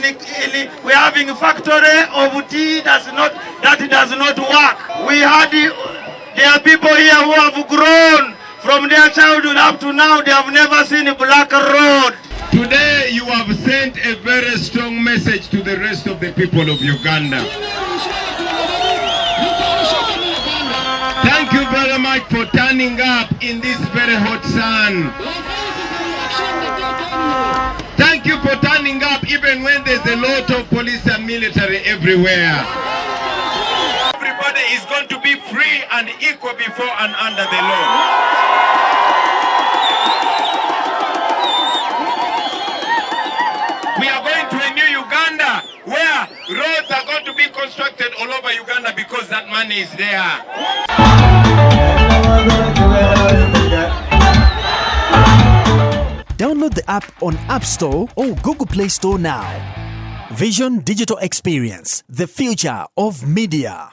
we're having a factory of tea that does not work. There are people here who have grown from their childhood up to now. They have never seen a black road. Today you have sent a very strong message to the rest of the people of Uganda. Thank you very much for turning up in this very hot sun. Thank you for turning up even when there's a lot of police and military everywhere. Everybody is going to be free and equal before and under the law. We are going to a new Uganda where roads are going to be constructed all over Uganda because that money is there. Download the app on App Store or Google Play Store now. Vision Digital Experience, the future of media.